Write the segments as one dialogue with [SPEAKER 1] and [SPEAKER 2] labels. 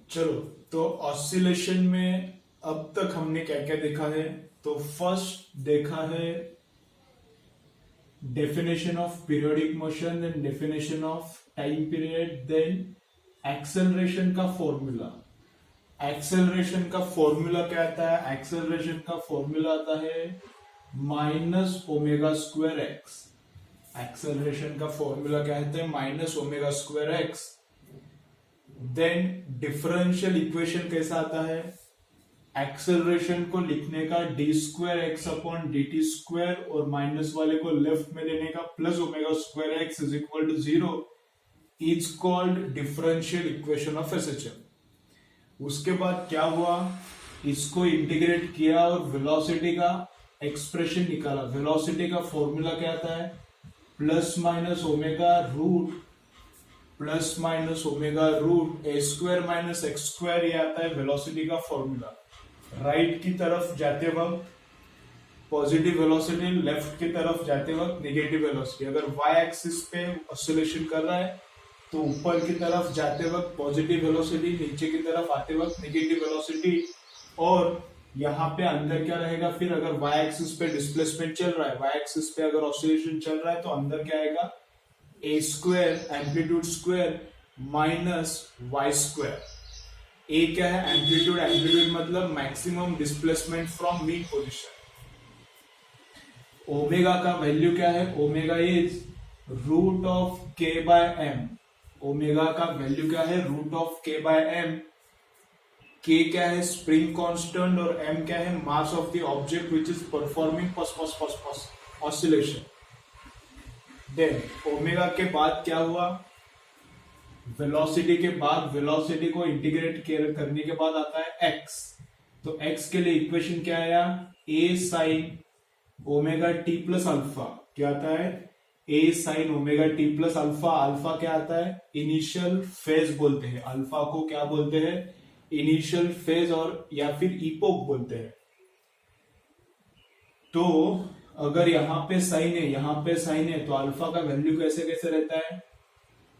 [SPEAKER 1] चलो, तो ऑसिलेशन में अब तक हमने क्या क्या देखा है। तो फर्स्ट देखा है definition of periodic motion, then definition of time period, then acceleration का फॉर्मूला। एक्सेलरेशन का फॉर्मूला क्या आता है? एक्सेलरेशन का फॉर्मूला आता है minus omega square x. Acceleration का फॉर्मूला क्या कहते हैं? Minus omega square x. Then differential equation कैसा आता है? एक्सेलरेशन को लिखने का d square x upon d t square और माइनस वाले को लेफ्ट में लेने का plus omega square x is equal to 0 is called differential equation of SHM. उसके बाद क्या हुआ? इसको इंटीग्रेट किया और वेलोसिटी का एक्सप्रेशन निकाला। वेलोसिटी का फॉर्मूला क्या आता है? Plus minus omega root plus minus omega root a square minus x square, ये आता है वेलोसिटी का फॉर्मूला। राइट की तरफ जाते वक्त पॉजिटिव वेलोसिटी, लेफ्ट की तरफ जाते वक्त नेगेटिव वेलोसिटी। अगर वाई एक्सिस पे ऑसिलेशन कर रहा है तो ऊपर की तरफ जाते वक्त पॉजिटिव वेलोसिटी, नीचे की तरफ आते वक्त नेगेटिव वेलोसिटी। और यहाँ पे अंदर क्या रहेगा फिर? अगर वाई एक्सिस पे डिस्प्लेसमेंट चल रहा है, वाई एक्सिस पे अगर ऑसिलेशन चल रहा है तो अंदर क्या आएगा? A square amplitude square minus y square. A क्या है? एम्पलीट्यूड। एम्पलीट्यूड मतलब maximum displacement from mean position. Omega का वैल्यू क्या है? Omega is root of k by m. Omega का वैल्यू क्या है? Root of k by m. K क्या है? स्प्रिंग कांस्टेंट, और एम क्या है? Mass of the object which is performing oscillation. Then omega के बाद क्या हुआ? वेलोसिटी के बाद, वेलोसिटी को इंटीग्रेट करने के बाद आता है एक्स। तो एक्स के लिए इक्वेशन क्या आया? A sine omega t plus alpha. क्या आता है? A sine omega t plus alpha. Alpha क्या आता है? इनिशियल फेज बोलते हैं। अल्फा को क्या बोलते हैं? इनिशियल फेज और या फिर इपोक बोलते हैं। तो अगर यहाँ पे साइन है, यहाँ पे साइन है, तो अल्फा का वैल्यू कैसे कैसे रहता है?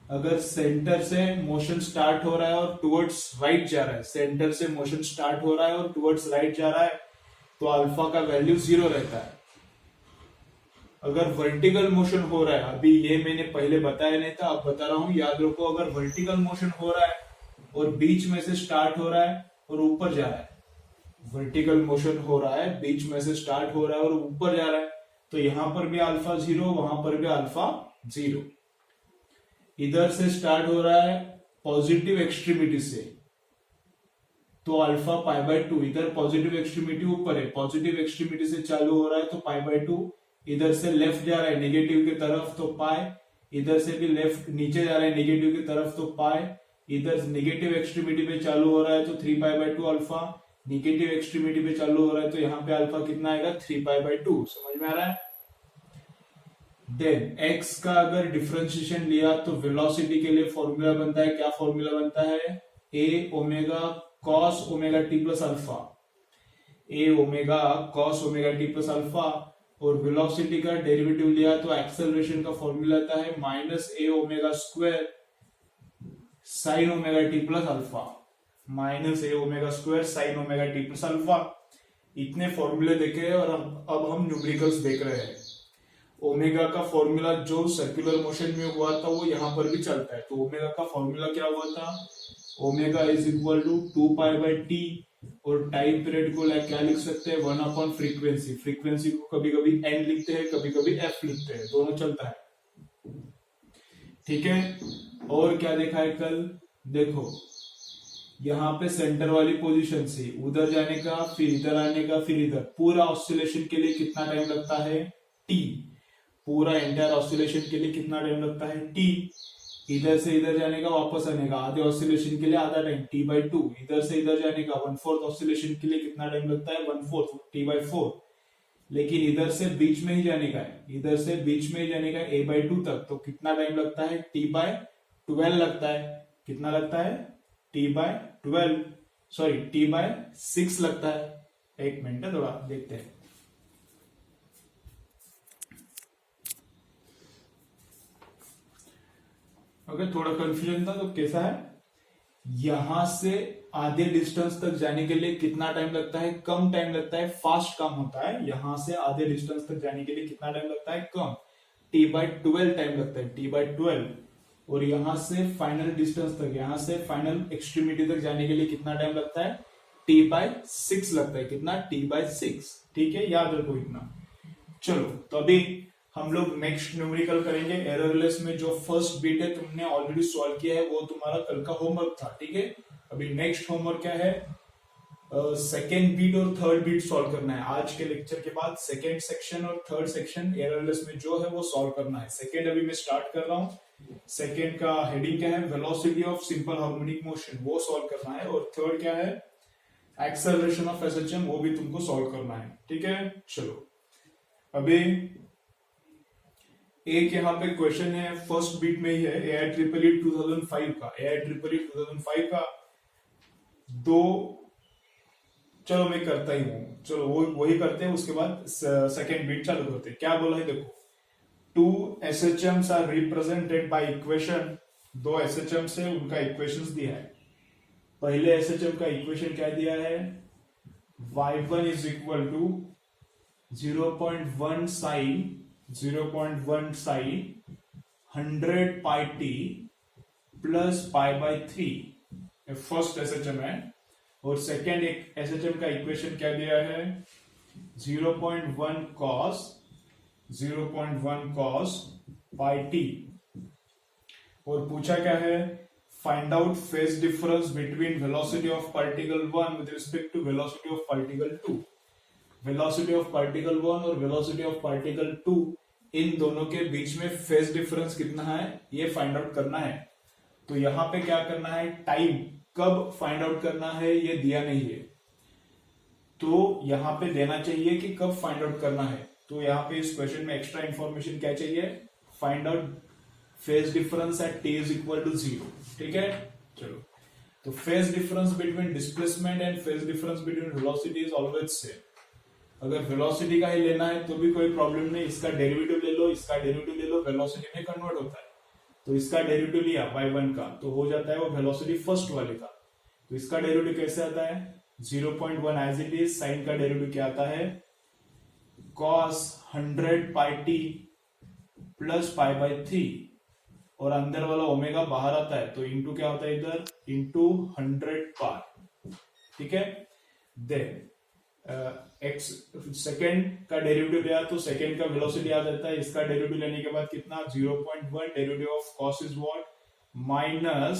[SPEAKER 1] अगर सेंटर से मोशन स्टार्ट हो रहा है और टुवर्ड्स राइट जा रहा है, सेंटर से मोशन स्टार्ट हो रहा है और टुवर्ड्स राइट जा रहा है, तो अल्फा का वैल्यू 0 रहता है। अगर वर्टिकल मोशन हो रहा है, अभी ये मैंने पहले बताया नहीं था, अब बता रहा हूं, याद रखो। अगर वर्टिकल मोशन हो रहा है और बीच में से स्टार्ट हो रहा है और ऊपर जा रहा है, वर्टिकल मोशन हो रहा है, बीच में से स्टार्ट हो रहा है और ऊपर जा रहा है, तो यहां पर भी अल्फा 0, वहां पर भी अल्फा 0। इधर से स्टार्ट हो रहा है पॉजिटिव एक्सट्रीमिटी से, तो अल्फा पाई बाय 2। इधर पॉजिटिव एक्सट्रीमिटी ऊपर है, पॉजिटिव एक्सट्रीमिटी से चालू हो रहा है तो पाई बाय 2। इधर से लेफ्ट जा रहा है नेगेटिव की तरफ तो पाई, इधर से भी लेफ्ट नीचे जा रहा है नेगेटिव की तरफ तो पाई। इधर नेगेटिव एक्सट्रीमिटी पे चालू हो रहा है तो 3 pi by 2 alpha, negative extremity पे चालू हो रहा है तो यहाँ पे अल्फा कितना आएगा? 3 पाई बाय 2। समझ में आ रहा है? देन x का अगर डिफरेंशिएशन लिया तो वेलोसिटी के लिए फॉर्मूला बनता है, क्या फॉर्मूला बनता है? a omega cos omega t plus alpha. a omega cos omega t plus alpha. और वेलोसिटी का डेरिवेटिव लिया तो एक्सेलरेशन का फॉर्मूला आता है minus a omega square sine omega t plus alpha. Minus a omega square sine omega t plus alpha. इतने फॉर्मूले देखे और अब हम न्यूमेरिकल्स देख रहे हैं। ओमेगा का फॉर्मूला जो सर्कुलर मोशन में हुआ था वो यहाँ पर भी चलता है। तो ओमेगा का फॉर्मूला क्या हुआ था? Omega is equal to 2 pi by T, और टाइम पीरियड को क्या लिख सकते हैं? 1 अपॉन फ्रीक्वेंसी। फ्रीक्वेंसी को कभी कभी एन लिखते हैं, कभी कभी एफ लिखते हैं, दोनों चलता है। ठीक है। और क्या देखा है कल? देखो यहाँ पे सेंटर वाली पोजीशन से उधर जाने का, फिर इधर आने का, फिर इधर, पूरा ऑसिलेशन के लिए कितना टाइम लगता है? टी। पूरा एंटायर ऑसिलेशन के लिए कितना टाइम लगता है? टी। इधर से इधर जाने का, वापस आने का, आधे ऑसिलेशन के लिए आधा टाइम टी बाई 2। इधर से इधर जाने का 1/4 ऑसिलेशन के लिए कितना टाइम लगता है? 1/4 टी बाई 4। लेकिन इधर से बीच में ही जाने का है, इधर से बीच में ही जाने का a बाई 2 तक, तो कितना टाइम लगता है? t बाय 12 लगता है। कितना लगता है? t by 12, sorry t by 6 लगता है। एक मिनट है, थोड़ा देखते हैं। ओके, थोड़ा कंफ्यूजन था तो कैसा है? यहां से आधे डिस्टेंस तक जाने के लिए कितना टाइम लगता है? कम टाइम लगता है, फास्ट काम होता है। यहां से आधे डिस्टेंस तक जाने के लिए कितना टाइम लगता है? कम, t/12 टाइम लगता है, t/12। और यहां से फाइनल डिस्टेंस तक, यहां से फाइनल एक्सट्रीमिटी तक जाने के लिए कितना टाइम लगता है? t/6 लगता है। कितना? t/6। ठीक है, याद रखो इतना। चलो, तो अभी हम लोग नेक्स्ट न्यूमेरिकल करेंगे। एररलेस में जो फर्स्ट बीट है तुमने ऑलरेडी सॉल्व किया है, वो तुम्हारा कल का होमवर्क था। ठीक है, अभी नेक्स्ट होमवर्क क्या है? सेकेंड बीट और थर्ड बीट सॉल्व करना है। आज के लेक्चर के बाद सेकेंड सेक्शन और थर्ड सेक्शन एररलेस में जो है वो सॉल्व करना है। सेकेंड अभी मैं स्टार्ट कर रहा हूँ। सेकेंड का हेडिंग क्या है? Velocity of simple harmonic motion, वो सॉल्व करना है। और थर्ड क्या है? एक्सेलरेशन ऑफ एसएचएम, वो भी तुमको सॉल्व करना है। ठीक है, चलो अभी एक यहाँ पे क्वेश्चन है, फर्स्ट बीट में ही है, AIEEE 2005 का। AIEEE 2005 का दो, चलो मैं करता ही हूँ, चलो वो वही करते हैं, उसके बाद सेकेंड बीट चालू करते हैं। क्या बोला है देखो, two SHMs are represented by equation. दो SHMs है, उनका इक्वेशंस दिया है। पहले SHM का इक्वेशन क्या दिया है? y1 is equal to 0.1 sine 100 pi t plus π/3, first SHM है। और सेकेंड एक SHM का इक्वेशन क्या दिया है? 0.1 cos पाई टी। और पूछा क्या है? Find out phase difference between velocity of particle 1 with respect to velocity of particle 2। Velocity of particle 1 और वेलोसिटी ऑफ पार्टिकल 2, इन दोनों के बीच में फेज डिफरेंस कितना है, ये फाइंड आउट करना है। तो यहां पे क्या करना है? टाइम कब फाइंड आउट करना है ये दिया नहीं है, तो यहां पे देना चाहिए कि कब फाइंड आउट करना है। तो यहां पे इस क्वेश्चन में एक्स्ट्रा इंफॉर्मेशन क्या चाहिए? Find out phase difference at t is equal to 0। ठीक है, चलो, तो phase difference between displacement and phase difference between velocity is always same. अगर वेलोसिटी का ही लेना है तो भी कोई प्रॉब्लम नहीं, इसका डेरिवेटिव ले लो, इसका डेरिवेटिव ले लो, वेलोसिटी में कन्वर्ट होता है। तो इसका डेरिवेटिव लिया y1 का, तो हो जाता है वो वेलोसिटी फर्स्ट वाले का। तो इसका डेरिवेटिव कैसे आता है? 0.1 एज इट इज। साइन का डेरिवेटिव क्या आता है? cos 100 पाई टी प्लस π/3, और अंदर वाला ओमेगा बाहर आता है, तो इंटू क्या होता है इधर? इंटू 100 पाई। ठीक है, देन एक्स सेकेंड का डेरिवेटिव लिया तो सेकेंड का वेलोसिटी आ जाता है। इसका डेरिवेटिव लेने के बाद कितना? 0.1 derivative of cos is what? Minus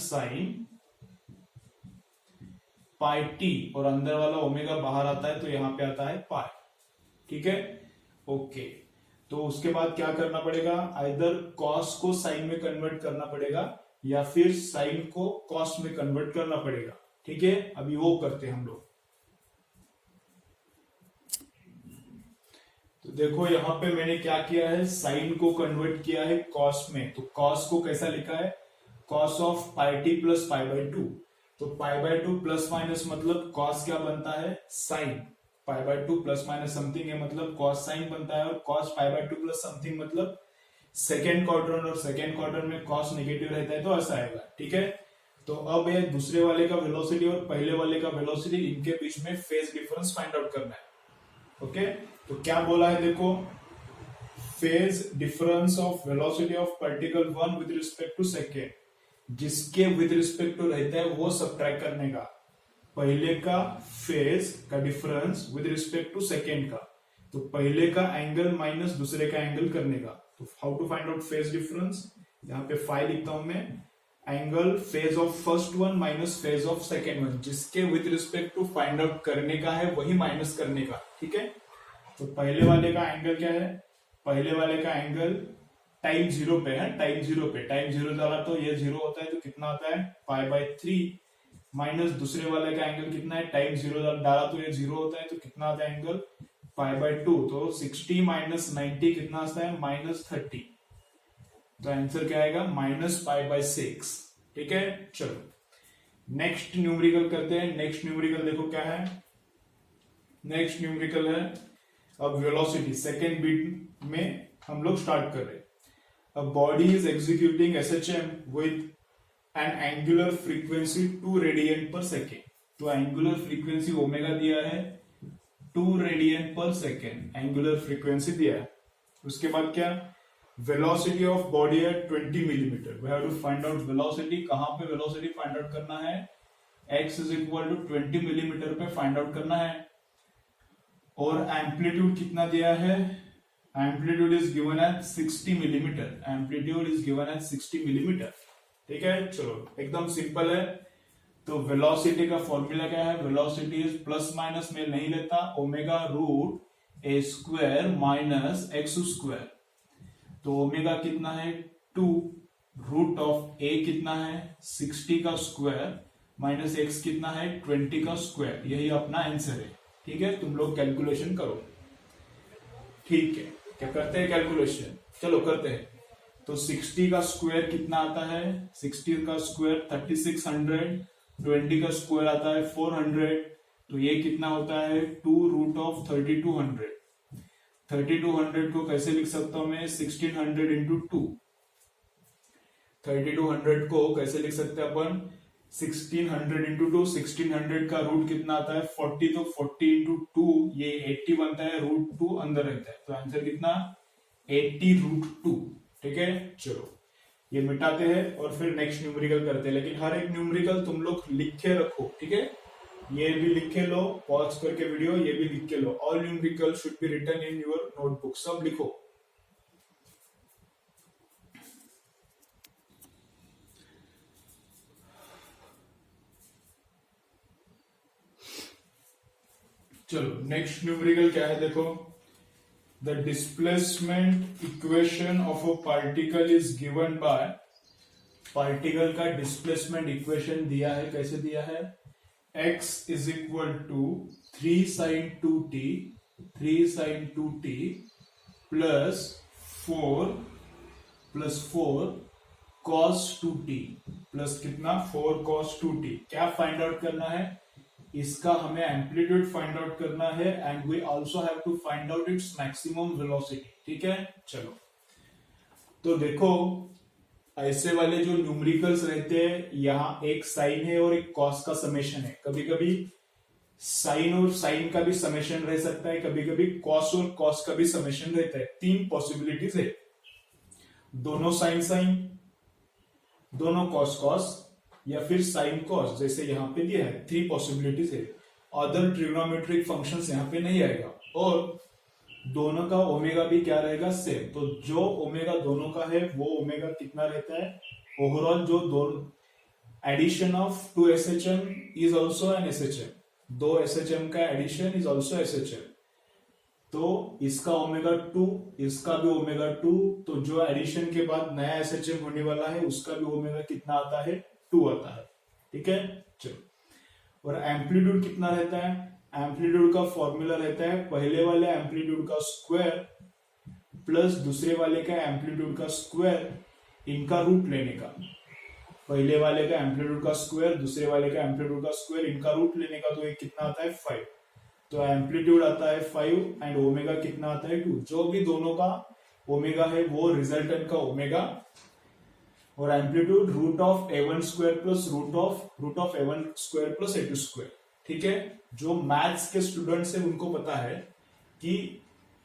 [SPEAKER 1] sine pi T, और अंदर वाला ओमेगा बाहर आता है, तो यहां पे आता है पाई। ठीक है, ओके। तो उसके बाद क्या करना पड़ेगा? आइदर कॉस को साइन में कन्वर्ट करना पड़ेगा या फिर साइन को कॉस में कन्वर्ट करना पड़ेगा। ठीक है, अभी वो करते हैं हम लोग। तो देखो यहां पे मैंने क्या किया है, साइन को कन्वर्ट किया है कॉस में। तो कॉस को कैसा लिखा है? Cos of pi t plus π/2। तो π/2 प्लस माइनस मतलब कॉस क्या बनता है? साइन। π/2 प्लस माइनस समथिंग है मतलब कॉस साइन बनता है, और कॉस π/2 प्लस समथिंग मतलब सेकेंड क्वाड्रेंट, और सेकेंड क्वाड्रेंट में कॉस नेगेटिव रहता है, तो ऐसा आएगा। ठीक है, तो अब ये दूसरे वाले का वेलोसिटी और पहले वाले का वेलोसिटी, इनके बीच में फेज डिफरेंस फाइंड आउट करना है। ओके, तो क्या बोला है देखो, phase difference of velocity of particle 1 with respect to second, जिसके विद रिस्पेक्ट टू रहता है वो सब्ट्रैक्ट करने का। पहले का फेज का difference with respect to second का, तो पहले का एंगल माइनस दूसरे का एंगल करने का। तो how to find out phase difference? यहाँ पे फाइव लिखता हूं मैं, angle phase of first one minus phase of second one, जिसके with respect to find out करने का है वही माइनस करने का। ठीक है, तो पहले वाले का एंगल क्या है? पहले वाले का एंगल टाइम 0 पे है, टाइम 0 पे, टाइम 0 डाला तो ये 0 होता है, तो कितना आता है? π/3, माइनस दूसरे वाले का एंगल कितना है? टाइम 0 डाला तो ये 0 होता है, तो कितना आता है एंगल? π/2। तो 60 माइनस 90 कितना आता है? -30। तो आंसर क्या आएगा? -π/6। ठीक है, चलो नेक्स्ट न्यूमेरिकल करते हैं। नेक्स्ट न्यूमेरिकल देखो क्या है। नेक्स्ट न्यूमेरिकल है अब वेलोसिटी, सेकेंड बीट में हम लोग स्टार्ट कर रहे हैं। a body is executing SHM with an angular frequency 2 radian पर सेकेंड। तो एंगुलर फ्रीक्वेंसी ओमेगा दिया है 2 रेडियन पर सेकेंड, एंगुलर फ्रीक्वेंसी दिया है। उसके बाद क्या, वेलोसिटी ऑफ बॉडी है 20 millimetre. We have to find out velocity. कहां पे वेलोसिटी फाइंड आउट करना है, x is equal to 20 millimetre पे फाइंड आउट करना है। और एम्पलीट्यूड कितना दिया है, amplitude is given at 60 millimetre, amplitude is given at 60 millimetre. ठीक है, चलो एकदम सिंपल है। तो वेलोसिटी का फॉर्मूला क्या है, वेलोसिटी इज प्लस माइनस में नहीं लेता, omega root a square minus x square. तो ओमेगा कितना है 2, रूट ऑफ ए कितना है 60 का स्क्वायर माइनस एक्स कितना है 20 का स्क्वायर। यही अपना आंसर है। ठीक है, तुम लोग कैलकुलेशन करो। ठीक है, क्या करते हैं कैलकुलेशन, चलो करते हैं। तो 60 का स्क्वायर कितना आता है, 60 का स्क्वायर 3600, 20 का स्क्वायर आता है 400। तो ये कितना होता है 2 रूट ऑफ 3200। 3200 को कैसे लिख सकता हूं मैं, 1600 इंटू 2। 3200 को कैसे लिख सकते हैं अपन, 1600 इंटू 2। 1600 का रूट कितना आता है 40, तो 40 इंटू 2 ये 80 बनता है, रूट 2 अंदर रहता है। तो आंसर कितना 80 रूट 2। ठीक है, चलो ये मिटाते हैं और फिर नेक्स्ट न्यूमेरिकल करते हैं। लेकिन हर एक न्यूमेरिकल तुम लोग लिख के रखो। ठीक है, ये भी लिख के लो, पॉज करके वीडियो, ये भी लिख के लो। All numerical should be written in your notebook, सब लिखो। चलो नेक्स्ट न्यूमेरिकल क्या है देखो, the displacement equation of a particle is given by, particle का डिस्प्लेसमेंट इक्वेशन दिया है, कैसे दिया है, x is equal to 3 sin 2t, 3 sin 2t plus 4 cos 2t plus कितना 4 cos 2t। क्या फाइंड आउट करना है, इसका हमें एम्पलीट्यूड फाइंड आउट करना है and we also have to find out its maximum velocity. ठीक है, चलो तो देखो ऐसे वाले जो न्यूमेरिकल्स रहते हैं, यहाँ एक साइन है और एक कॉस का समेशन है। कभी कभी साइन और साइन का भी समेशन रह सकता है, कभी कभी कॉस और कॉस का भी समेशन रहता है। 3 पॉसिबिलिटीज है, दोनों साइन साइन, दोनों कॉस कॉस, या फिर साइन कॉस, जैसे यहाँ पे दिया है। 3 पॉसिबिलिटीज है। अदर ट्रिग्नोमेट्रिक फंक्शंस यहाँ पे नहीं आएगा। और दोनों का ओमेगा भी क्या रहेगा, सेम। तो जो ओमेगा दोनों का है वो ओमेगा कितना रहता है, ओवरऑल जो दोनों addition of 2 SHM is also an SHM, 2 SHM का एडिशन इज ऑल्सो SHM। तो इसका ओमेगा 2, इसका भी ओमेगा 2, तो जो एडिशन के बाद नया SHM होने वाला है उसका भी ओमेगा कितना आता है 2 आता है। ठीक है, चलो। और एम्पलीट्यूड कितना रहता है, एम्पलीट्यूड का फॉर्मूला रहता है पहले वाले एम्पलीट्यूड का स्क्वायर प्लस दूसरे वाले का एम्पलीट्यूड का स्क्वायर, इनका रूट लेने का। पहले वाले का एम्पलीट्यूड का स्क्वायर, दूसरे वाले का एम्पलीट्यूड का स्क्वायर, इनका रूट लेने का। तो ये कितना आता है 5। तो एम्पलीट्यूड आता है 5 एंड ओमेगा कितना आता है 2। जो भी दोनों का ओमेगा है वो रिजल्टेंट का ओमेगा, और amplitude root of a1 square plus root of a1 square plus a2 square. ठीक है, जो मैथ्स के स्टूडेंट्स हैं उनको पता है कि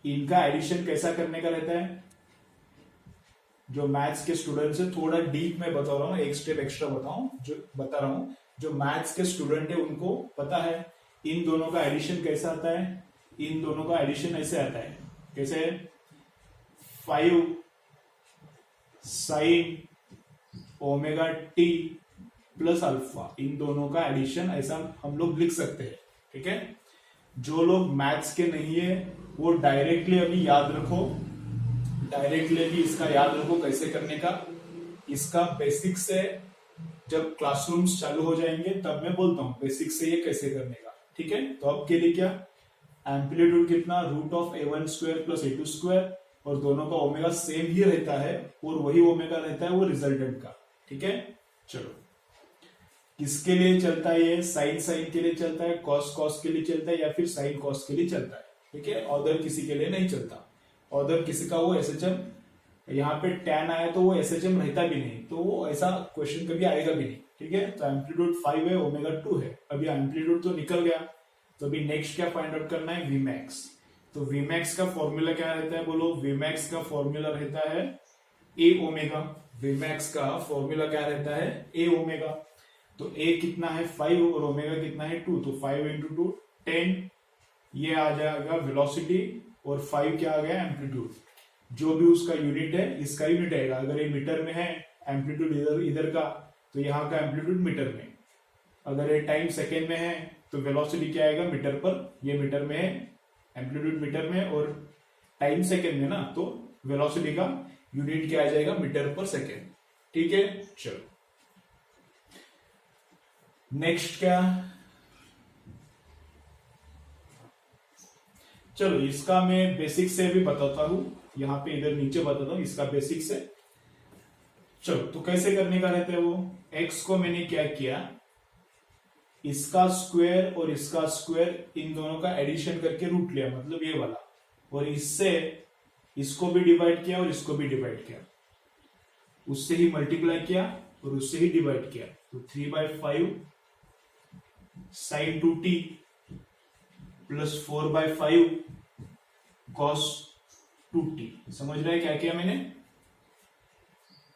[SPEAKER 1] इनका एडिशन कैसा करने का रहता है। जो मैथ्स के स्टूडेंट्स है, थोड़ा डीप में बता रहा हूँ, एक स्टेप एक्स्ट्रा बता रहा हूँ। जो मैथ्स के स्टूडेंट है उनको पता है इन दोनों का एडिशन कैसा आता है। इन दोनों का एडिशन ऐसे आता है, कैसे 5 sine omega t plus alpha, इन दोनों का एडिशन ऐसा हम लोग लिख सकते हैं। ठीक है, जो लोग मैथ्स के नहीं है वो डायरेक्टली अभी याद रखो, डायरेक्टली अभी इसका याद रखो कैसे करने का। इसका बेसिक से जब क्लासरूम्स चालू हो जाएंगे तब मैं बोलता हूँ बेसिक से ये कैसे करने का। ठीक है, तो अब के लिए क्या, एम्पलीट्यूड कितना root of a1 square plus a2 square, और दोनों का ओमेगा सेम ही रहता है और वही ओमेगा रहता है वो रिजल्टेंट का। ठीक है, चलो किसके लिए चलता है ये, साइन साइन के लिए चलता है, कॉस कॉस के लिए चलता है, या फिर साइन कॉस के लिए चलता है। ठीक है, अदर किसी के लिए नहीं चलता। अदर किसी का वो SHM यहाँ पे tan आया तो वो एसएचएम रहता भी नहीं, तो वो ऐसा क्वेश्चन कभी आएगा भी नहीं। ठीक है, तो एम्पलीट्यूड 5 है, ओमेगा 2 है। अभी एम्पलीट्यूड तो निकल गया, तो अभी नेक्स्ट क्या फाइंड आउट करना है, वीमैक्स। तो वीमैक्स का फॉर्मूला क्या रहता है, बोलो। वीमैक्स का फॉर्मूला रहता है ए ओमेगा। वीमैक्स का फॉर्मूला क्या रहता है, ए ओमेगा। तो ए कितना है 5 और ओमेगा कितना है 2, तो 5 इंटू 2 10, ये आ जाएगा वेलोसिटी, और 5 क्या आ गया, एम्पलीट्यूड। जो भी उसका यूनिट है, इसका यूनिट आएगा। अगर ये मीटर में है एम्पलीट्यूड इधर इधर का, तो यहाँ का एम्पलीट्यूड मीटर में। अगर ये टाइम सेकेंड में है तो वेलोसिटी क्या आएगा, मीटर पर। ये मीटर में है, एम्पलीट्यूड मीटर में और टाइम सेकेंड में ना, तो वेलोसिटी का यूनिट क्या आ जाएगा, मीटर पर सेकेंड। ठीक है, चलो नेक्स्ट क्या, चलो इसका मैं बेसिक से भी बताता हूं, यहाँ पे इधर नीचे बताता हूं इसका बेसिक से। चलो तो कैसे करने का रहता है वो, x को मैंने क्या किया, इसका स्क्वायर और इसका स्क्वायर इन दोनों का एडिशन करके रूट लिया, मतलब ये वाला, और इससे इसको भी डिवाइड किया और इसको भी डिवाइड किया, उससे ही मल्टीप्लाई किया और उससे ही डिवाइड किया। तो 3/5 sign 2t plus 4/5 cos 2t। समझ रहे हैं क्या किया मैंने,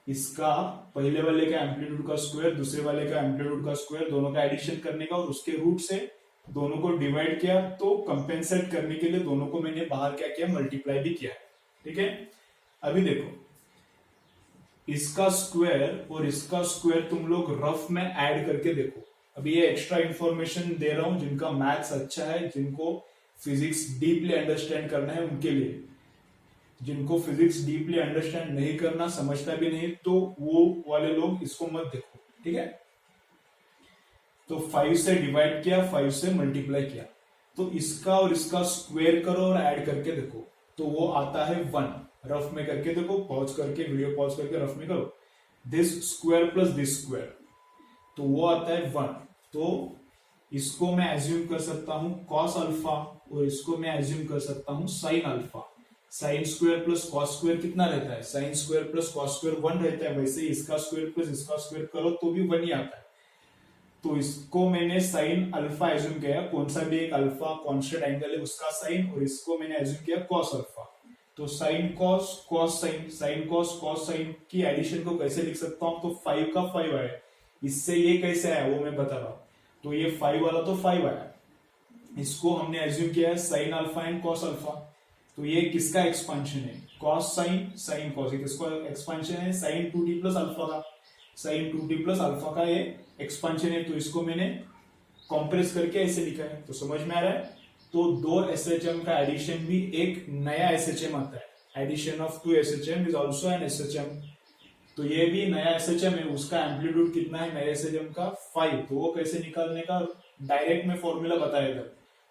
[SPEAKER 1] इसका पहले वाले का एम्पलीट्यूड का स्क्वायर, दूसरे वाले का एम्पलीट्यूड का स्क्वायर, दोनों का एडिशन करने का और उसके रूट से दोनों को डिवाइड किया। तो कंपेंसेट करने के लिए दोनों को मैंने बाहर क्या किया, मल्टीप्लाई भी किया। ठीक है, अभी देखो इसका स्क्वायर और इसका स्क्वायर तुम लोग रफ में ऐड करके देखो। अभी ये एक्स्ट्रा इंफॉर्मेशन दे रहा हूं, जिनका मैथ्स अच्छा है, जिनको फिजिक्स डीपली अंडरस्टैंड करना है उनके लिए। जिनको फिजिक्स डीपली अंडरस्टैंड नहीं करना, समझता भी नहीं, तो वो वाले लोग इसको मत देखो। ठीक है, तो 5 से डिवाइड किया, 5 से मल्टीप्लाई किया, तो इसका और इसका स्क्वायर करो और ऐड करके देखो, तो वो आता है 1। रफ में करके देखो, पॉज करके, वीडियो पॉज करके रफ में करो, this square plus this square, तो वो आता है 1। तो इसको मैं एज्यूम कर सकता हूं कॉस अल्फा, और इसको मैं एज्यूम कर सकता हूं sine alpha. Sine square plus cos square कितना रहता है, sine square plus cos square 1 रहता है। वैसे इसका स्क्वायर प्लस इसका स्क्वायर करो तो भी 1 ही आता है। तो इसको मैंने साइन अल्फा एज्यूम किया, कौन सा भी एक अल्फा कांस्टेंट एंगल है उसका साइन, और इसको मैंने एज्यूम किया कॉस अल्फा। तो sine cos cos sine, sine cos cos sine की एडिशन को कैसे लिख सकता हूं, तो 5 का 5 आया, इससे ये कैसे आया वो मैं बता रहा हूं। तो ये 5 वाला तो 5 आया, इसको हमने एज्यूम किया है sine alpha and cos alpha. तो ये किसका एक्सपांशन है, कॉस साइन साइन कॉस, किसका एक्सपांशन है, साइन 2t प्लस अल्फा का, साइन 2t प्लस अल्फा का ये एक्सपांशन है। तो इसको मैंने कॉम्प्रेस करके ऐसे लिखा है, तो समझ में आ रहा है। तो 2 SHM का एडिशन भी एक नया SHM आता है, addition of 2 SHM is also an SHM। तो ये भी नया SHM है, उसका एम्पलीट्यूड कितना है नया SHM का 5। तो वो कैसे निकालने का, डायरेक्ट में फॉर्मूला बताएगा,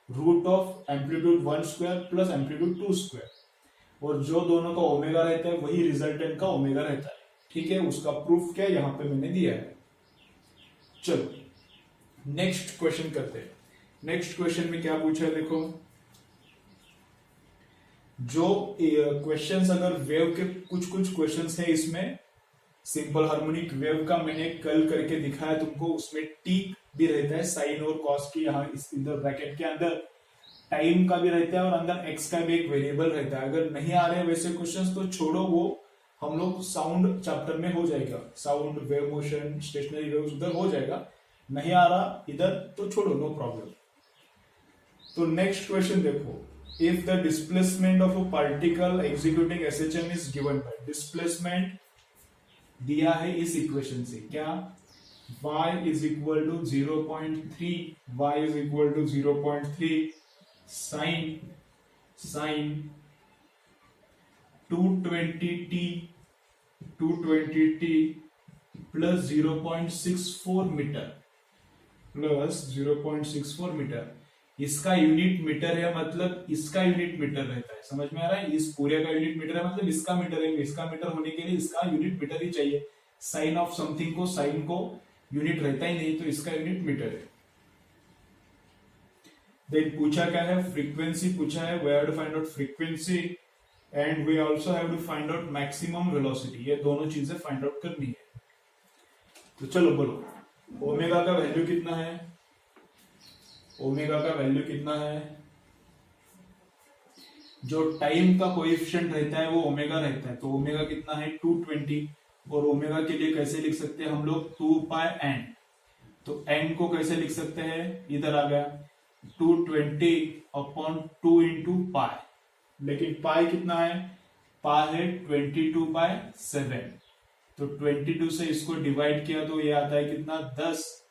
[SPEAKER 1] root of amplitude 1 square plus amplitude 2 square, और जो दोनों का ओमेगा रहता है वही रिजल्टेंट का ओमेगा रहता है। ठीक है, उसका प्रूफ क्या यहाँ पे मैंने दिया है। चलो नेक्स्ट क्वेश्चन करते हैं। नेक्स्ट क्वेश्चन में क्या पूछा है, देखो जो क्वेश्चंस, अगर वेव के कुछ कुछ क्वेश्चंस है इसमें, सिंपल हार्मोनिक वेव का मैंने कल करके दिखाया तुमको, उसमें टी भी रहता है साइन और कॉस की, यहाँ इस इधर ब्रैकेट के अंदर टाइम का भी रहता है और अंदर एक्स का भी एक वेरिएबल रहता है। अगर नहीं आ रहे वैसे क्वेश्चंस तो छोड़ो, वो हम लोग साउंड चैप्टर में हो जाएगा, sound wave motion stationery waves उधर हो जाएगा। नहीं आ रहा इधर तो छोड़ो, नो प्रॉब्लम। तो नेक्स्ट क्वेश्चन देखो, if the displacement of a particle executing SHM is given bye, displacement दिया है इस इक्वेशन से, क्या y is equal to 0.3, y is equal to 0.3 sin 220t plus 0.64 metre plus 0.64 metre. इसका unit metre है, मतलब इसका यूनिट मीटर रहता है। समझ में आ रहा है, इस पूरे का यूनिट मीटर है, मतलब इसका मीटर है। इसका मीटर होने के लिए इसका यूनिट मीटर ही चाहिए। साइन ऑफ समथिंग को, साइन को यूनिट रहता ही नहीं, तो इसका यूनिट मीटर है। देन पूछा क्या है, फ्रीक्वेंसी पूछा है, where to find out frequency. And we also have to find out maximum velocity. ये दोनों चीजें फाइंड आउट करनी है। तो चलो बोलो ओमेगा का वैल्यू कितना है? ओमेगा का वैल्यू कितना है? जो टाइम का कोएफिशिएंट रहता है वो ओमेगा रहता है, तो ओमेगा कितना है? 220। और ओमेगा के लिए कैसे लिख सकते हैं हम लोग? 2πn। तो n को कैसे लिख सकते हैं? इधर आ गया 220/2 इंटू पाई। लेकिन पाई कितना है? पाई है 22/7। तो 22 से इसको डिवाइड किया तो ये आता है कितना? 10।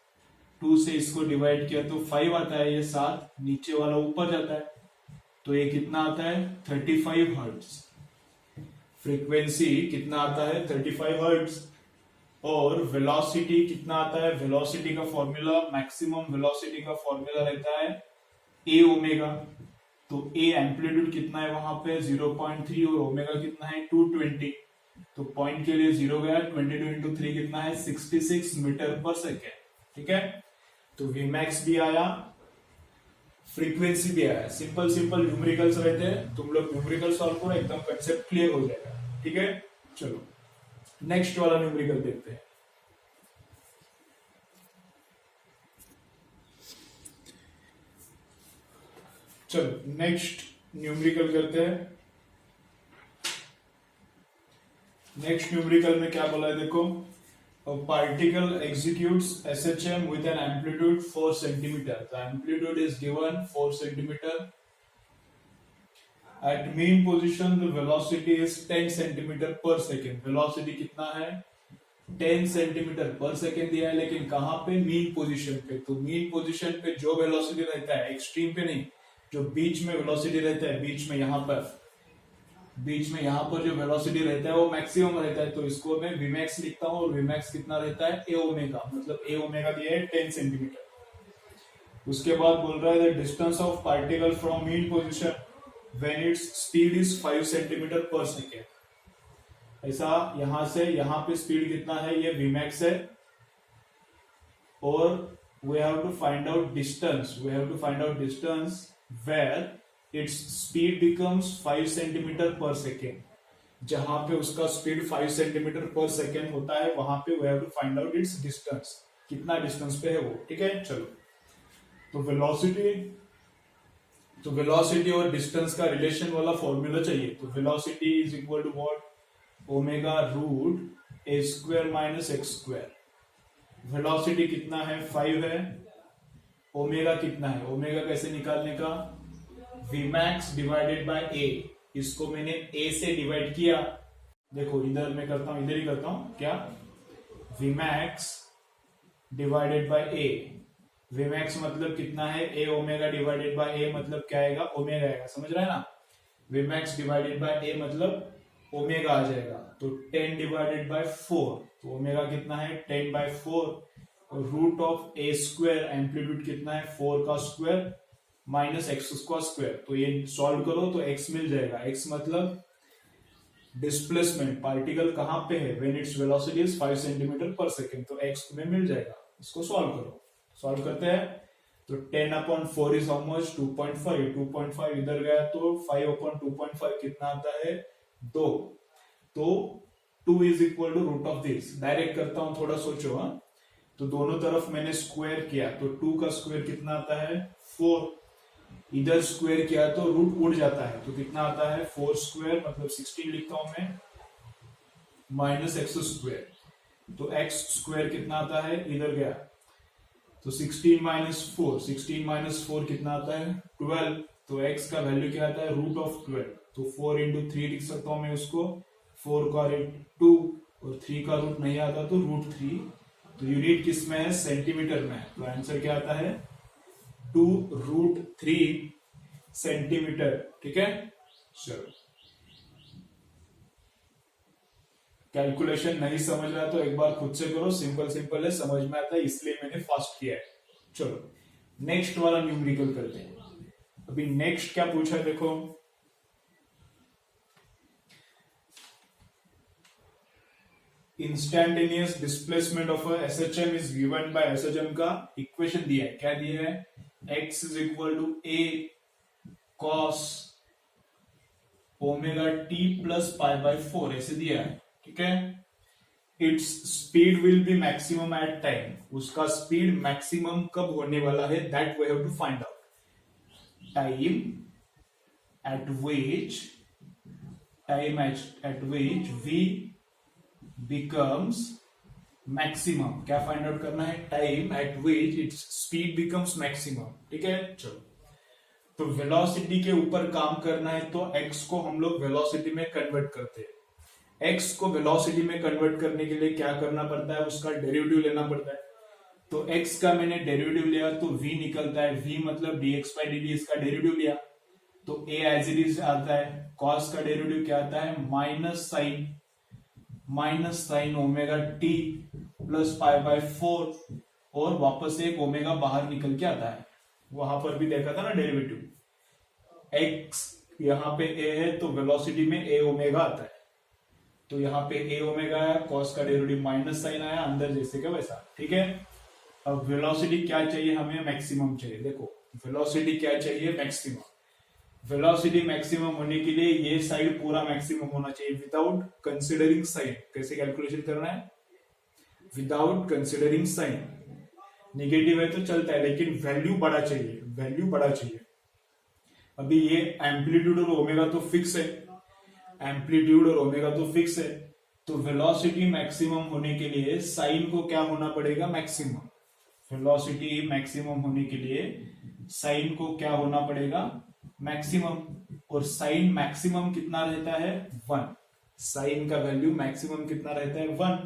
[SPEAKER 1] 2 से इसको डिवाइड किया तो 5 आता है, ये 7, नीचे वाला ऊपर जाता है, तो ये कितना आता है? 35 हर्ट्ज। फ्रीक्वेंसी कितना आता है? 35 हर्ट्ज। और वेलोसिटी कितना आता है? वेलोसिटी का फॉर्मूला, मैक्सिमम वेलोसिटी का फॉर्मूला रहता है ए ओमेगा। तो ए एम्पलीट्यूड कितना है वहां पे? 0.3 और ओमेगा कितना है? 220। तो पॉइंट के लिए 0 गया, 22 इंटू 3 कितना है? 66 मीटर पर सेकेंड। ठीक है, तो Vmax भी आया, फ्रीक्वेंसी भी आया। सिंपल सिंपल न्यूमेरिकल्स रहते हैं, तुम लोग न्यूमेरिकल सॉल्व करो, एकदम कंसेप्ट क्लियर हो जाएगा। ठीक है, चलो नेक्स्ट वाला न्यूमेरिकल देखते हैं। चलो नेक्स्ट न्यूमेरिकल करते हैं। नेक्स्ट न्यूमेरिकल में क्या बोला है देखो, particle executes SHM with an amplitude 4 centimeter. The amplitude is given 4 centimeter. At mean position the velocity is 10 centimeter per second. Velocity कितना है? 10 सेंटीमीटर पर सेकेंड दिया है, लेकिन कहां पे? मीन पोजीशन पे। तो मीन पोजीशन पे जो वेलोसिटी रहता है, एक्सट्रीम पे नहीं, जो बीच में वेलोसिटी रहता है, बीच में यहां पर जो वेलोसिटी रहता है वो मैक्सिमम रहता है। तो इसको मैं Vmax लिखता हूं, और Vmax कितना रहता है? ए ओमेगा। मतलब ए ओमेगा दिया है 10 सेंटीमीटर। उसके बाद बोल रहा है the distance of particle from mean position when its speed is 5 centimetre पर सेकेंड। ऐसा यहां से यहां पे स्पीड कितना है? ये Vmax है, और we have to find out distance where its speed becomes 5 centimetre पर सेकेंड। जहां पे उसका स्पीड 5 सेंटीमीटर पर सेकेंड होता है, वहां पे we have to find out its distance, कितना डिस्टेंस पे है वो। ठीक है, चलो तो वेलोसिटी और डिस्टेंस का रिलेशन वाला फॉर्मूला चाहिए। तो velocity is equal to what? Omega root a square minus x square. Velocity कितना है? 5 है। ओमेगा कितना है? ओमेगा कैसे निकालने का? Vmax डिवाइडेड बाय ए। इसको मैंने ए से डिवाइड किया, देखो इधर मैं करता हूं, इधर ही करता हूं क्या? Vmax divided by A. Vmax मतलब कितना है? ए ओमेगा डिवाइडेड बाय ए मतलब क्या आएगा? ओमेगा आएगा। समझ रहे हैं ना? Vmax डिवाइडेड बाय ए मतलब ओमेगा आ जाएगा। तो 10 डिवाइडेड बाय 4, तो ओमेगा कितना है? 10/4। और root of a square amplitude कितना है? 4 का स्क्वायर माइनस एक्स का स्क्वायर। तो ये सॉल्व करो तो x मिल जाएगा। x मतलब डिस्प्लेसमेंट, पार्टिकल कहां पे है? When its velocity is 5 centimetre पर सेकेंड। तो x तुम्हें मिल जाएगा। इसको सॉल्व करो, सॉल्व करते हैं। तो 10/4 इज हाउ मच? 2.5। 2.5 इधर गया तो 5/2.5 कितना आता है? 2। तो 2 is equal to root of this. Direct करता हूं, थोड़ा सोचो। हाँ, तो दोनों तरफ मैंने स्क्वायर किया, तो 2 का स्क्वायर कितना आता है? 4। इधर स्क्वायर किया तो रूट उड़ जाता है, तो कितना आता है? 4 स्क्वायर मतलब 16 लिखता हूं मैं, माइनस एक्स स्क्वायर। तो एक्स स्क्वायर कितना आता है? इधर गया तो 16 माइनस 4, 16 माइनस 4 कितना आता है? 12। तो x का वैल्यू क्या आता है? Root of 12। तो 4 इंटू 3 लिख सकता हूं मैं उसको। 4 का रूट 2 और 3 का रूट नहीं आता तो रूट 3। तो यूनिट किस में है? सेंटीमीटर में है। तो आंसर क्या आता है? 2√3 सेंटीमीटर। ठीक है, चलो कैलकुलेशन नहीं समझ रहा तो एक बार खुद से करो, सिंपल सिंपल है, समझ में आता है, इसलिए मैंने फास्ट किया है। चलो नेक्स्ट वाला न्यूमेरिकल करते हैं। अभी नेक्स्ट क्या पूछा है देखो, instantaneous displacement of SHM is given by SHM का इक्वेशन दिया है। क्या दिया है? x is equal to a cos omega t plus pi by 4 ऐसे दिया है, ठीक है। Its speed will be maximum at time, उसका स्पीड मैक्सिमम कब होने वाला है, that we have to find out. Time at which we becomes maximum, क्या फाइंड आउट करना है, time at which its speed becomes maximum, ठीक है। चलो, तो वेलोसिटी के ऊपर काम करना है तो x को हम लोग वेलोसिटी में कन्वर्ट करते हैं। x को वेलोसिटी में कन्वर्ट करने के लिए क्या करना पड़ता है, उसका डेरिवेटिव लेना पड़ता है। तो x का मैंने डेरिवेटिव लिया तो v निकलता है, v मतलब dx by dt, इसका डेरिवेटिव लिया तो a एज इट इज आता है। cos का डेरिवेटिव क्या आता है, minus sign omega t plus pi by 4, और वापस एक ओमेगा बाहर निकल के आता है, वहां पर भी देखा था ना डेरिवेटिव। x यहाँ पे a है तो वेलोसिटी में a ओमेगा आता है, तो यहाँ पे a ओमेगा आया, cos का डेरिवेटिव माइनस साइन आया, अंदर जैसे का वैसा, ठीक है। अब वेलोसिटी क्या चाहिए हमें, मैक्सिमम चाहिए। देखो वेलोसिटी क्या चाहिए, मैक्सिमम। वेलोसिटी मैक्सिमम होने के लिए ये साइड पूरा मैक्सिमम होना चाहिए विदाउट कंसिडरिंग साइन। कैसे कैलकुलेशन करना है, विदाउट कंसिडरिंग साइन। निगेटिव है तो चलता है, लेकिन वैल्यू बड़ा चाहिए, वैल्यू बड़ा चाहिए। अभी ये एम्पलीट्यूड और ओमेगा तो फिक्स है, एम्पलीट्यूड और ओमेगा तो फिक्स है, तो वेलोसिटी मैक्सिमम होने के लिए साइन को क्या होना पड़ेगा, मैक्सिमम। वेलोसिटी मैक्सिमम होने के लिए साइन को क्या होना पड़ेगा, मैक्सिमम। और साइन मैक्सिमम कितना रहता है, 1। साइन का वैल्यू मैक्सिमम कितना रहता है, 1।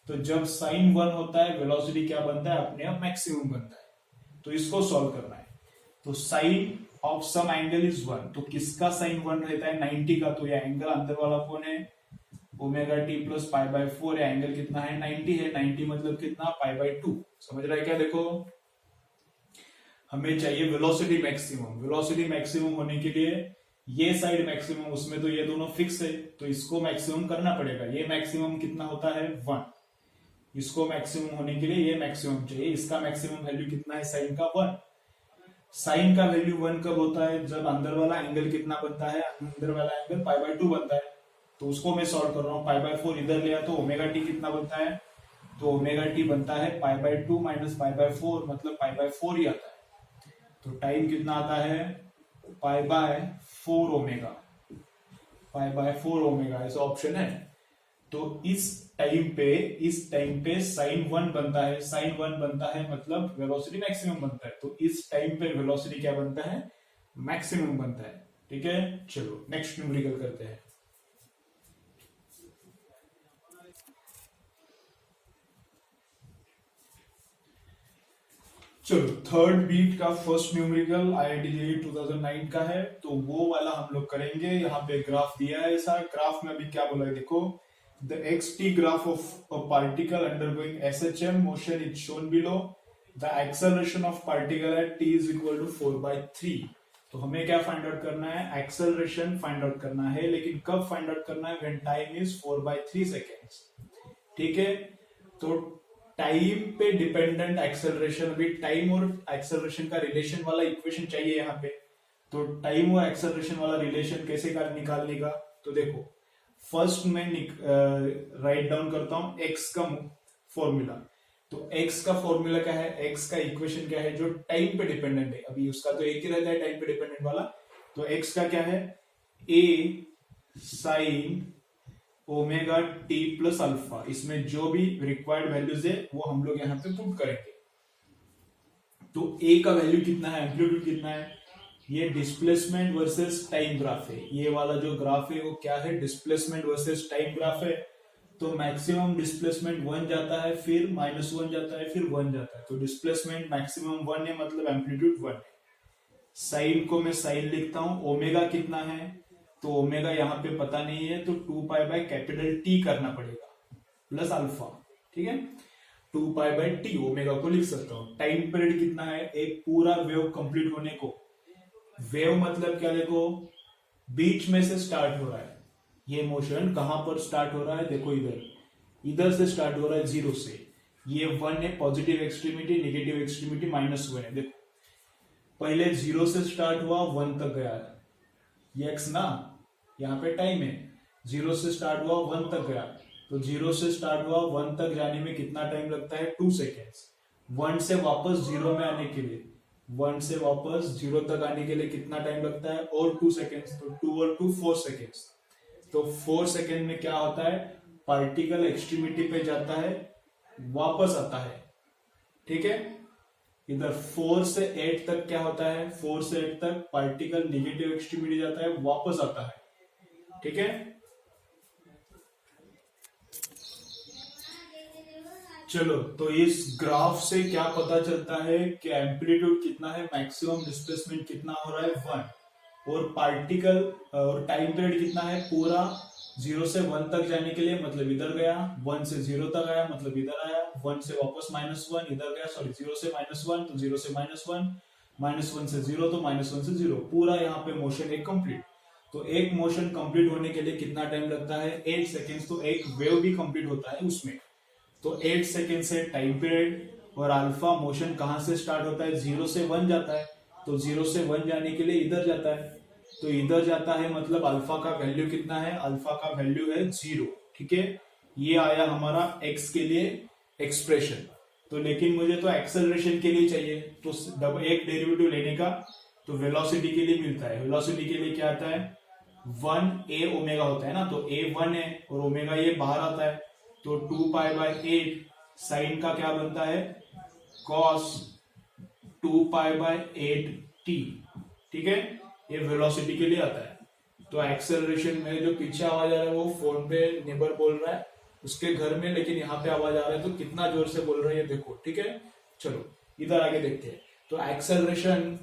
[SPEAKER 1] तो जब साइन 1 होता है वेलोसिटी क्या बनता है, अपने आप मैक्सिमम बनता है। तो इसको सॉल्व करना है। तो sine of some angle is 1, तो किसका साइन 1 रहता है, 90 का। तो यह एंगल अंदर वाला कौन है, omega t plus pi by 4, angle कितना है, 90 है। 90 मतलब कितना, पाई बाय 2। समझ रहा है क्या, देखो हमें चाहिए वेलोसिटी मैक्सिमम। वेलोसिटी मैक्सिमम होने के लिए ये साइड मैक्सिमम, उसमें तो ये दोनों फिक्स है, तो इसको मैक्सिमम करना पड़ेगा। ये मैक्सिमम कितना होता है, 1। इसको मैक्सिमम होने के लिए ये मैक्सिमम चाहिए, इसका मैक्सिमम वैल्यू कितना है, साइन का 1। साइन का वैल्यू 1 कब होता है, जब अंदर वाला एंगल कितना बनता है, अंदर वाला एंगल पाई बाय 2 बनता है। तो उसको मैं सॉल्व कर रहा हूँ, पाई बाय 4 इधर लिया तो ओमेगा टी कितना बनता है, तो ओमेगा टी बनता है pi by 2 minus pi by 4, मतलब पाई बाय 4 ही आता है। तो टाइम कितना आता है, पाई by 4 omega, pi by 4 omega, ऐसा ऑप्शन है। तो इस टाइम पे साइन 1 बनता है, साइन 1 बनता है मतलब वेलोसिटी मैक्सिमम बनता है। तो इस टाइम पे वेलोसिटी क्या बनता है, मैक्सिमम बनता है, ठीक है। चलो नेक्स्ट न्यूमेरिकल करते हैं। चलो थर्ड बीट का फर्स्ट न्यूमेरिकल IIT JEE 2009 का है, तो वो वाला हम लोग करेंगे। यहाँ पे ग्राफ दिया है, ऐसा ग्राफ में अभी क्या बोला है, देखो the xt graph of a particle undergoing SHM motion is shown below. The acceleration of particle at t is equal to 4/3. तो हमें क्या फाइंड आउट करना है, एक्सेलरेशन फाइंड आउट करना है, लेकिन कब फाइंड आउट करना है, when time is 4/3 seconds, ठीक है। तो टाइम पे डिपेंडेंट एक्सेलरेशन, अभी टाइम और एक्सेलरेशन का रिलेशन वाला इक्वेशन चाहिए यहाँ पे। तो टाइम और एक्सेलरेशन वाला रिलेशन कैसे निकालने का, तो देखो फर्स्ट मैं राइट डाउन करता हूं एक्स का फॉर्मूला। तो एक्स का फॉर्मूला क्या है, एक्स का इक्वेशन क्या है, जो टाइम पे डिपेंडेंट है। अभी उसका तो एक ही रहता है टाइम पे डिपेंडेंट वाला। तो एक्स का क्या है, a sine omega t plus alpha. इसमें जो भी रिक्वायर्ड वैल्यूज है वो हम लोग यहाँ पे पुट करेंगे। तो ए का वैल्यू कितना है, एम्पलीट्यूड कितना है, ये डिस्प्लेसमेंट वर्सेस टाइम ग्राफ है। ये वाला जो ग्राफ है वो क्या है, डिस्प्लेसमेंट वर्सेस टाइम ग्राफ है। तो मैक्सिमम डिस्प्लेसमेंट 1 जाता है, फिर -1 जाता है, फिर 1 जाता है। तो डिस्प्लेसमेंट मैक्सिमम 1 है, मतलब एम्पलीट्यूड 1 है। साइन को मैं साइन लिखता हूं, ओमेगा कितना है, तो ओमेगा यहाँ पे पता नहीं है, तो 2 पाई बाय कैपिटल टी करना पड़ेगा प्लस अल्फा, ठीक है। 2 पाई बाय टी ओमेगा को लिख सकता हूं। टाइम पीरियड कितना है, एक पूरा वेव कंप्लीट होने को। वेव मतलब क्या, देखो बीच में से स्टार्ट हो रहा है ये मोशन, कहां पर स्टार्ट हो रहा है, देखो इधर से स्टार्ट हो रहा है 0 से। ये 1 है पॉजिटिव एक्सट्रीमिटी, नेगेटिव एक्सट्रीमिटी -1 है। देखो पहले 0 से स्टार्ट हुआ, 1 तक गया है, ये एक्स ना, यहाँ पे टाइम है, 0 से स्टार्ट हुआ 1 तक गया, तो 0 से स्टार्ट हुआ 1 तक जाने में कितना टाइम लगता है, 2 सेकेंड्स। 1 से वापस 0 में आने के लिए, 1 से वापस 0 तक आने के लिए कितना टाइम लगता है, और 2 सेकेंड्स, तो 2 और 2 4 सेकेंड्स। तो 4 सेकेंड में क्या होता है, पार्टिकल एक्सट्रीमिटी पे जाता है, वापस आता है। ठीक है, इधर 4 से 8 तक क्या होता है, 4 से 8 तक पार्टिकल नेगेटिव एक्सट्रीमिटी जाता है, वापस आता है। ठीक है, चलो, तो इस ग्राफ से क्या पता चलता है कि एम्पलीट्यूड कितना है, मैक्सिमम डिस्प्लेसमेंट कितना हो रहा है 1, और पार्टिकल और टाइम पीरियड कितना है पूरा, 0 से 1 तक जाने के लिए मतलब इधर गया, 1 से 0 तक आया मतलब इधर आया, 1 से वापस -1 इधर गया, सॉरी 0 से -1 तो 0 से -1, -1 से 0 तो -1 से 0, पूरा यहाँ पे मोशन एक कंप्लीट। तो एक मोशन कंप्लीट होने के लिए कितना टाइम लगता है, 8 सेकेंड्स। तो एक वेव भी कंप्लीट होता है उसमें, तो 8 सेकेंड से टाइम पीरियड। और अल्फा मोशन कहां से स्टार्ट होता है, 0 से 1 जाता है, तो 0 से 1 जाने के लिए इधर जाता है, तो इधर जाता है मतलब अल्फा का वैल्यू कितना है, अल्फा का वैल्यू है 0। ठीक है, ये आया हमारा x के लिए एक्सप्रेशन। तो लेकिन मुझे तो एक्सेलरेशन के लिए चाहिए, तो एक डेरिवेटिव लेने का तो वेलोसिटी के लिए मिलता है, वेलोसिटी के लिए क्या आता है, 1a ओमेगा होता है ना, तो a 1 है और ओमेगा ये बाहर आता है, तो 2π/8 साइन का क्या बनता है, cos 2π/8t। ठीक है, ये वेलोसिटी के लिए आता है। तो एक्सेलरेशन में जो पीछे आवाज आ रहा है वो फोन पे नेबर बोल रहा है उसके घर में, लेकिन यहाँ पे आवाज आ रहा है, तो कितना जोर से बोल रहा है ये देखो। ठीक है, चलो इधर आगे देखते हैं। तो एक्सेलरेशन,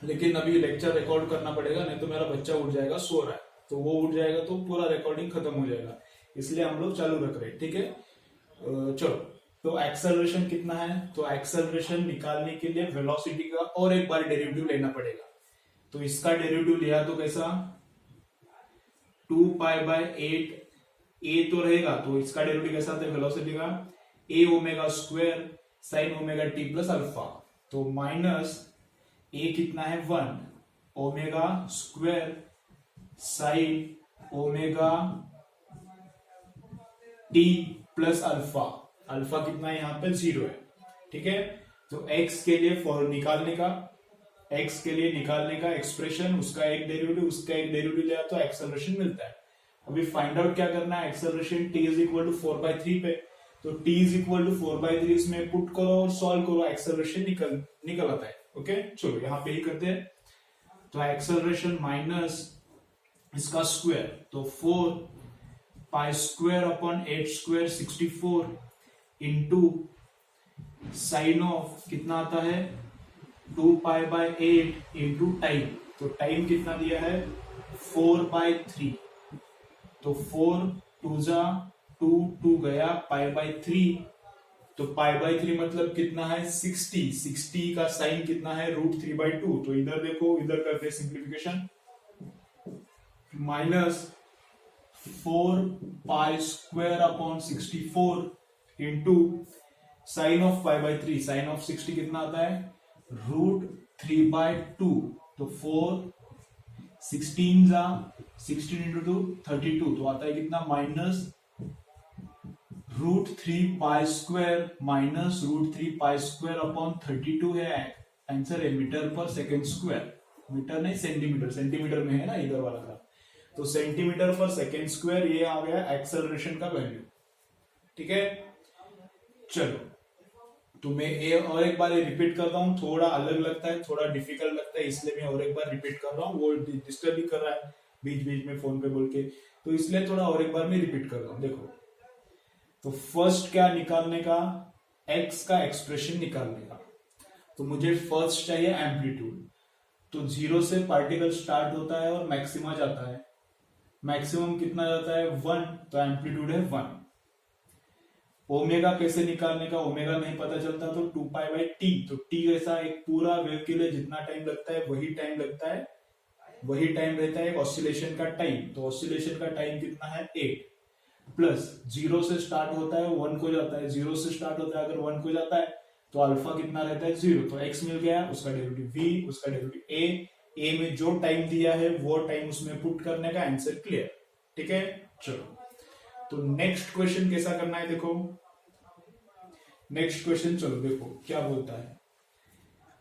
[SPEAKER 1] लेकिन अभी लेक्चर रिकॉर्ड करना पड़ेगा, नहीं तो मेरा बच्चा उठ जाएगा, सो रहा है, तो वो उठ जाएगा तो पूरा रिकॉर्डिंग खत्म हो जाएगा, इसलिए हम लोग चालू रख रहे हैं। ठीक है, चलो, तो एक्सेलरेशन कितना है, तो एक्सेलरेशन निकालने के लिए वेलोसिटी का और एक बार डेरिवेटिव लेना पड़ेगा। तो इसका डेरिवेटिव लिया तो कैसा, 2π/8 a तो रहेगा, तो इसका डेरिवेटिव कैसा था वेलोसिटी का, a omega square sine omega t plus alpha, तो माइनस a कितना है 1 omega square sine omega t plus alpha, alpha कितना है यहाँ पे 0 है। ठीक है, तो x के लिए निकालने का, x के लिए निकालने का एक्सप्रेशन, उसका एक डेरिवेटिव, उसका एक डेरिवेटिव लिया तो एक्सेलरेशन मिलता है। अभी फाइंड आउट क्या करना है, acceleration t is equal to 4/3 पे, तो t इज इक्वल टू 4/3 इसमें पुट करो और सॉल्व करो, एक्सेलरेशन निकल आता है। ओके, चलो यहाँ पे ही करते हैं। तो एक्सेलरेशन माइनस इसका स्क्वायर, तो 4π² / 8² 64 इंटू साइन ऑफ कितना आता है 2π/8 इंटू टाइम, तो टाइम कितना दिया है 4/3, तो 4 2 जा 2 2 गया π/3, तो π/3 मतलब कितना है 60, 60 का साइन कितना है √3/2, तो इधर देखो, इधर करते simplification, minus 4π² / 64 into sine of π/3, sine of 60 कितना आता है √3/2, तो 16 जा 16 इंटू 2 32, तो आता है कितना माइनस √3π² माइनस √3π² / 32 है आंसर है, मीटर पर सेकेंड स्क्वायर, मीटर नहीं सेंटीमीटर, सेंटीमीटर में है ना इधर वाला का, तो सेंटीमीटर पर सेकेंड स्क्वायर, ये आ गया एक्सेलरेशन का वैल्यू। ठीक है, चलो, तो मैं ये और एक बार रिपीट करता हूँ, थोड़ा अलग लगता है, थोड़ा डिफिकल्ट लगता है, इसलिए मैं और एक बार रिपीट कर रहा हूँ, वो डिस्टर्ब भी कर रहा है बीच बीच में फोन पे बोल के, तो इसलिए थोड़ा और एक बार मैं रिपीट कर रहा हूँ। देखो, तो फर्स्ट क्या निकालने का, x का एक्सप्रेशन निकालने का, तो मुझे फर्स्ट चाहिए एम्पलीट्यूड, तो 0 से पार्टिकल स्टार्ट होता है और मैक्सिमा जाता है, मैक्सिमम कितना जाता है 1, तो एम्पलीट्यूड है 1। ओमेगा कैसे निकालने का, ओमेगा नहीं पता चलता तो 2π/t, तो t ऐसा एक पूरा वेव के लिए जितना टाइम लगता है वही टाइम लगता है, वही टाइम रहता है ऑसिलेशन का टाइम, तो ऑसिलेशन का टाइम कितना है 8, प्लस 0 से स्टार्ट होता है 1 को जाता है, 0 से स्टार्ट होता है अगर 1 को जाता है तो अल्फा कितना रहता है 0, तो x मिल गया, उसका डेरिवेटिव v, उसका डेरिवेटिव a, ए में जो टाइम दिया है वो टाइम उसमें पुट करने का, आंसर क्लियर। ठीक है, चलो तो नेक्स्ट क्वेश्चन कैसा करना है देखो। नेक्स्ट क्वेश्चन चलो देखो क्या बोलता है।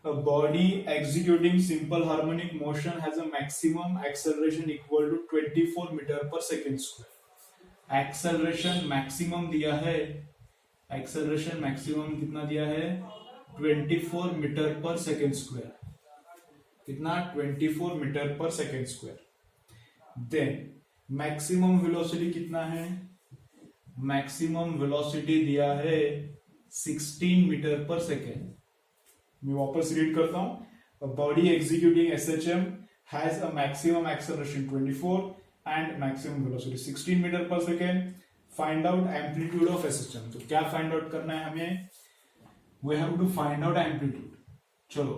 [SPEAKER 1] A body executing simple harmonic motion has a maximum acceleration equal to 24 metre पर सेकेंड स्क्वायर। एक्सेलरेशन मैक्सिमम दिया है, एक्सेलरेशन मैक्सिमम कितना दिया है 24 मीटर पर सेकेंड स्क्वायर। कितना 24 मीटर पर second square. Then maximum velocity कितना है, मैक्सिमम वेलोसिटी दिया है 16 मीटर पर सेकेंड। मैं वापस रीड करता हूं। Body executing SHM has a maximum acceleration 24 and maximum velocity 16 metre पर second. Find out amplitude of SHM. तो क्या फाइंड आउट करना है हमें, we have to find out amplitude. चलो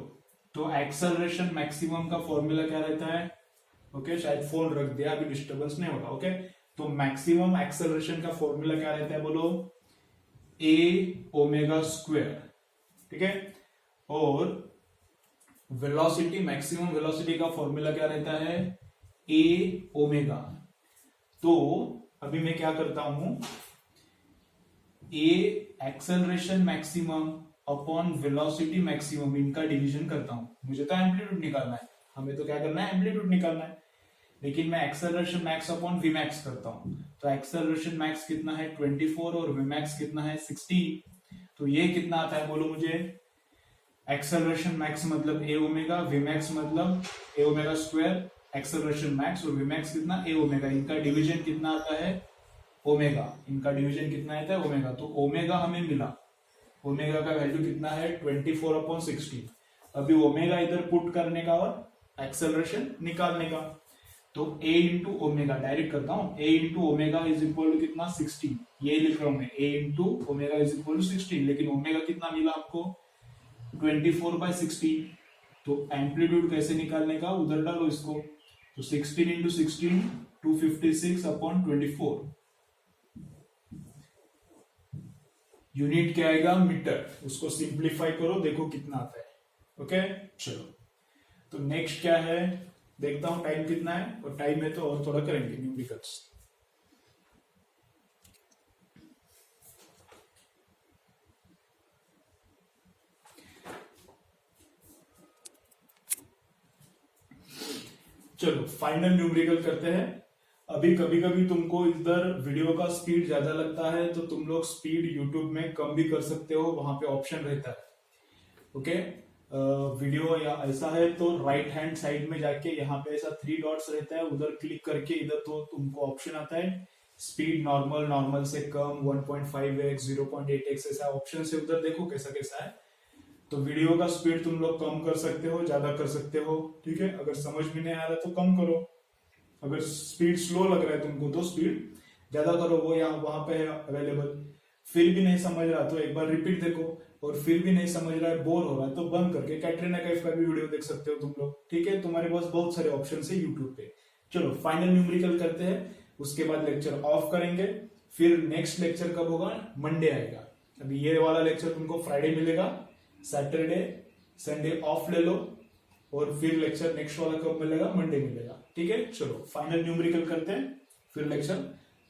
[SPEAKER 1] तो एक्सेलरेशन मैक्सिमम का फॉर्मूला क्या रहता है, ओके शायद फोन रख दिया अभी डिस्टर्बेंस नहीं होगा। ओके तो मैक्सिमम एक्सेलरेशन का फॉर्मूला क्या रहता है बोलो, ए ओमेगा स्क्वायर। ठीक है, और वेलोसिटी मैक्सिमम वेलोसिटी का फॉर्मूला क्या रहता है, ए ओमेगा। तो अभी मैं क्या करता हूं, a acceleration maximum upon velocity maximum इनका डिवीजन करता हूं। मुझे तो एम्पलीट्यूड निकालना है, हमें तो क्या करना है एम्पलीट्यूड निकालना है, लेकिन मैं acceleration max upon v max करता हूं। तो एक्सेलरेशन मैक्स कितना है 24 और वी मैक्स कितना है 16। तो ये कितना आता है बोलो मुझे, एक्सेलरेशन मैक्स मतलब ए ओमेगा, वी मैक्स मतलब ए ओमेगा स्क्वायर, एक्सेलरेशन मैक्स और वी मैक्स कितना ए ओमेगा, इनका डिवीजन कितना आता है ओमेगा, इनका डिवीजन कितना आता है ओमेगा। तो ओमेगा हमें मिला, ओमेगा का वैल्यू कितना है 24/16। अभी ओमेगा इधर पुट करने का और एक्सेलरेशन निकालने का। तो a इंटू ओमेगा डायरेक्ट करता हूं, a into omega is equal to कितना 16, ये लिख रहा हूं मैं, a into omega is equal to 16। लेकिन ओमेगा कितना मिला आपको 24/16। तो एम्पलीट्यूड कैसे निकालने का, उधर डालो इसको। तो 16 इंटू 16 256/24। यूनिट क्या आएगा मीटर, उसको सिंप्लीफाई करो देखो कितना आता है। ओके चलो तो नेक्स्ट क्या है देखता हूं, टाइम कितना है, और टाइम है तो और थोड़ा करेंगे न्यूमेरिकल्स। चलो फाइनल न्यूमेरिकल करते हैं। अभी कभी कभी तुमको इधर वीडियो का स्पीड ज्यादा लगता है तो तुम लोग स्पीड यूट्यूब में कम भी कर सकते हो, वहां पे ऑप्शन रहता है। ओके वीडियो या ऐसा है तो राइट हैंड साइड में जाके यहाँ पे ऐसा 3 डॉट्स रहता है, उधर क्लिक करके इधर तो तुमको ऑप्शन आता है स्पीड नॉर्मल, नॉर्मल से कम, 1.5x 0.8x ऐसा ऑप्शन है, उधर देखो कैसा कैसा है। तो वीडियो का स्पीड तुम लोग कम कर सकते हो, ज्यादा कर सकते हो। ठीक है, अगर समझ में नहीं आ रहा तो कम करो, अगर स्पीड स्लो लग रहा है तुमको तो स्पीड ज्यादा करो, वो यहाँ वहां पे है अवेलेबल। फिर भी नहीं समझ रहा तो एक बार रिपीट देखो, और फिर भी नहीं समझ रहा है, बोर हो रहा है तो बंद करके कैटरीना कैफ का भी वीडियो देख सकते हो तुम लोग। ठीक है, तुम्हारे पास बहुत सारे ऑप्शन है यूट्यूब पे। चलो फाइनल न्यूमेरिकल करते हैं, उसके बाद लेक्चर ऑफ करेंगे। फिर नेक्स्ट लेक्चर कब होगा, मंडे आएगा। अभी ये वाला लेक्चर तुमको फ्राइडे मिलेगा, सैटरडे संडे ऑफ ले लो, और फिर लेक्चर नेक्स्ट वाला कब मिलेगा, मंडे मिलेगा। ठीक है, चलो फाइनल न्यूमेरिकल करते हैं, फिर लेक्चर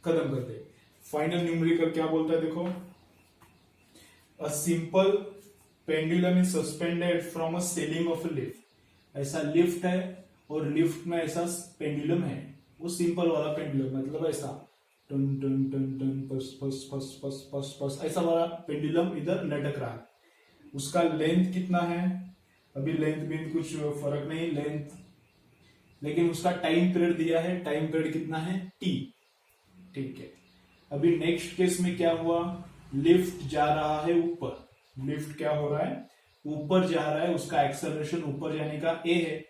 [SPEAKER 1] खत्म करते हैं। फाइनल न्यूमेरिकल क्या बोलता है देखो, a simple pendulum is suspended from a ceiling of a lift. ऐसा लिफ्ट है और लिफ्ट में ऐसा पेंडुलम है, वो सिंपल वाला पेंडुलम मतलब ऐसा टन टन टन टन पस पस पस पस पस पस ऐसा वाला पेंडुलम इधर लटक रहा है। उसका लेंथ कितना है, अभी लेंथ भी कुछ फर्क नहीं लेंथ, लेकिन उसका टाइम पीरियड दिया है, टाइम पीरियड कितना है t। ठीक है, अभी नेक्स्ट केस में क्या हुआ, लिफ्ट जा रहा है ऊपर, लिफ्ट क्या हो रहा है ऊपर जा रहा है, उसका एक्सेलरेशन ऊपर जाने का a है।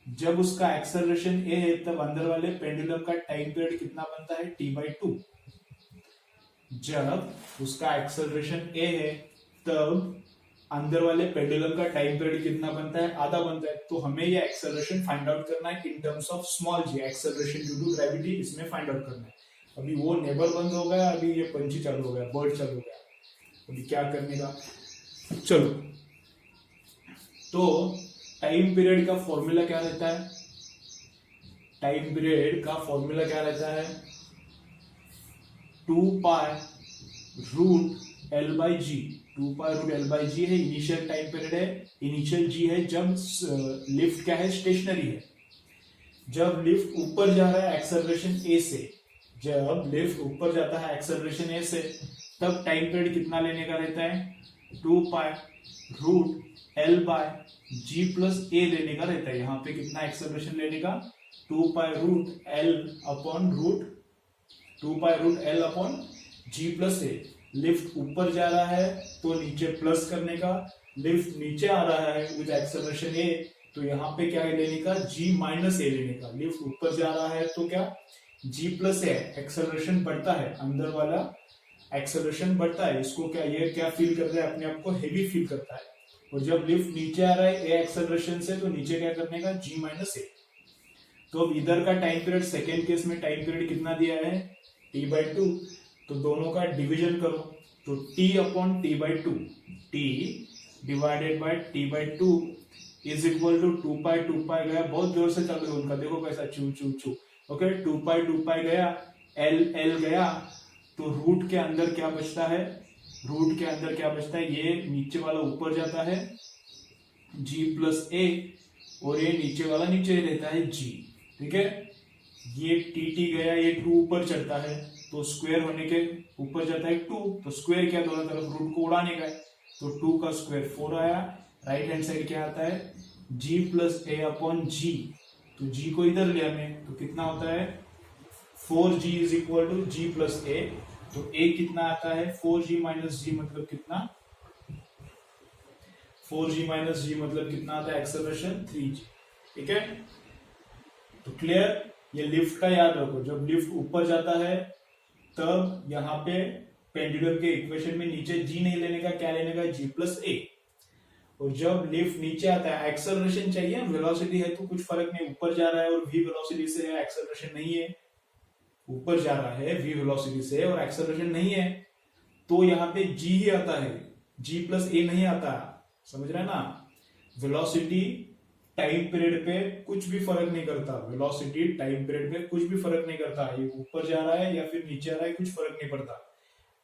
[SPEAKER 1] जब उसका एक्सेलरेशन a है तब अंदर वाले पेंडुलम का टाइम पीरियड कितना बनता है t/2। जब उसका एक्सेलरेशन a है तब अंदर वाले पेंडुलम का टाइम पीरियड कितना बनता है, आधा बनता है। तो हमें ये एक्सेलरेशन फाइंड आउट करना है in terms of small g, acceleration due to gravity, इसमें फाइंड आउट करना है। अभी वो नेबर बंद हो गया, अभी ये पंछी चालू हो गया, बर्ड चालू हो गया, अभी क्या करने का। चलो तो टाइम पीरियड का फॉर्मूला क्या रहता है? टाइम पीरियड का फॉर्मूला क्या रहता है? 2 pi root l by g. 2 pi root l by g है इनिशियल टाइम पीरियड है। इनिशियल जी है जब लिफ्ट क्या है? स्टेशनरी है। जब लिफ्ट ऊपर जा रहा है एक्सेलरेशन ए से, जब लिफ्ट ऊपर जाता है एक्सेलरेशन ए से, तब टाइम पीरियड कितना लेने का रहता है? 2 pi root l by g plus a लेने का रहता है। यहाँ पे कितना एक्सेलरेशन लेने का? 2 पाई रूट एल अपॉन जी प्लस ए। लिफ्ट ऊपर जा रहा है तो नीचे प्लस करने का, लिफ्ट नीचे आ रहा है विद एक्सेलरेशन ए तो यहाँ पे क्या लेने का? जी माइनस ए लेने का। लिफ्ट ऊपर जा रहा है तो क्या? जी प्लस ए, एक्सेलरेशन बढ़ता है, अंदर वाला एक्सेलरेशन बढ़ता है। इसको क्या, ये क्या फील करता है? अपने आप को हेवी फील करता है। और जब लिफ्ट नीचे आ रहा है ए एक्सेलरेशन से तो नीचे क्या करने का? G minus a. तो अब इधर का टाइम पीरियड, सेकेंड केस में टाइम पीरियड कितना दिया है? T by two. तो दोनों का डिवीजन करो तो t upon t by two, t divided by t by two is equal to 2 पाई गया, बहुत जोर से चल रहा है उनका, देखो कैसा चू चू चू। ओके, 2 पाई गया, एल गया, तो रूट के अंदर क्या बचता है? रूट के अंदर क्या बचता है? ये नीचे वाला ऊपर जाता है जी प्लस ए और ये नीचे वाला नीचे रहता है जी। ठीक है, ये टी गया, ये 2 ऊपर चढ़ता है तो स्क्वायर होने के ऊपर जाता है 2, तो स्क्वायर क्या? दोनों तरफ रूट को उड़ाने का है, तो 2 का स्क्वायर 4 आया। राइट हैंड साइड क्या आता है? जी प्लस ए अपॉन जी, तो जी को इधर लिया मैं तो कितना होता है? 4g is equal to g plus a. तो ए कितना आता है? 4g माइनस जी मतलब कितना? 4g माइनस जी मतलब कितना आता है? Acceleration 3g। ठीक है, तो क्लियर? ये लिफ्ट का याद रखो, जब लिफ्ट ऊपर जाता है तब यहाँ पे पेंडुलम के इक्वेशन में नीचे जी नहीं लेने का, क्या लेने का? जी प्लस ए। और जब लिफ्ट नीचे आता है, एक्सेलरेशन चाहिए, वेलोसिटी है तो कुछ फर्क नहीं, ऊपर जा रहा है और v वेलोसिटी से है, एक्सेलरेशन नहीं है, ऊपर जा रहा है v वेलोसिटी से और एक्सेलरेशन नहीं है, तो यहाँ पे g ही आता है, g प्लस ए नहीं आता। समझ रहे हैं ना? वेलोसिटी टाइम पीरियड पे कुछ भी फर्क नहीं करता, वेलोसिटी टाइम पीरियड पे कुछ भी फर्क नहीं करता, ये ऊपर जा रहा है या फिर नीचे आ रहा है कुछ फर्क नहीं पड़ता,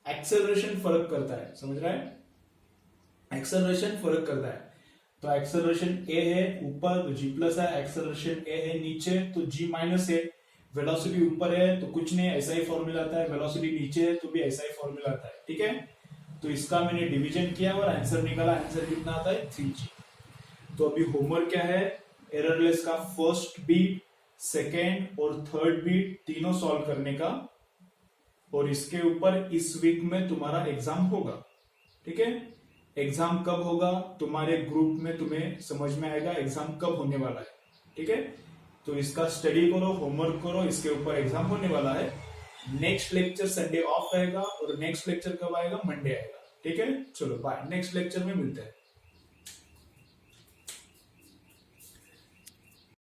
[SPEAKER 1] एक्सेलरेशन फर्क करता है। समझ रहा है? एक्सेलरेशन फर्क करता है। तो एक्सेलरेशन ए है ऊपर तो जी प्लस है, एक्सेलरेशन ए है नीचे तो जी माइनस है। वेलोसिटी ऊपर है तो कुछ नहीं, ऐसा ही फॉर्मूला आता है, वेलोसिटी नीचे है तो भी ऐसा ही फॉर्मूला आता है। ठीक है, तो इसका मैंने डिवीजन किया और आंसर निकाला, आंसर कितना आता है? 3g। तो अभी होमवर्क क्या है? एररलेस का फर्स्ट बीट, सेकेंड और थर्ड बीट तीनों सॉल्व करने का, और इसके ऊपर इस वीक में तुम्हारा एग्जाम होगा। ठीक है, एग्जाम कब होगा तुम्हारे ग्रुप में तुम्हें समझ में आएगा एग्जाम कब होने वाला है। ठीक है, तो इसका स्टडी करो, होमवर्क करो, इसके ऊपर एग्जाम होने वाला है। नेक्स्ट लेक्चर संडे ऑफ रहेगा और नेक्स्ट लेक्चर कब आएगा? मंडे आएगा। ठीक है, चलो बाय, नेक्स्ट लेक्चर में मिलते हैं।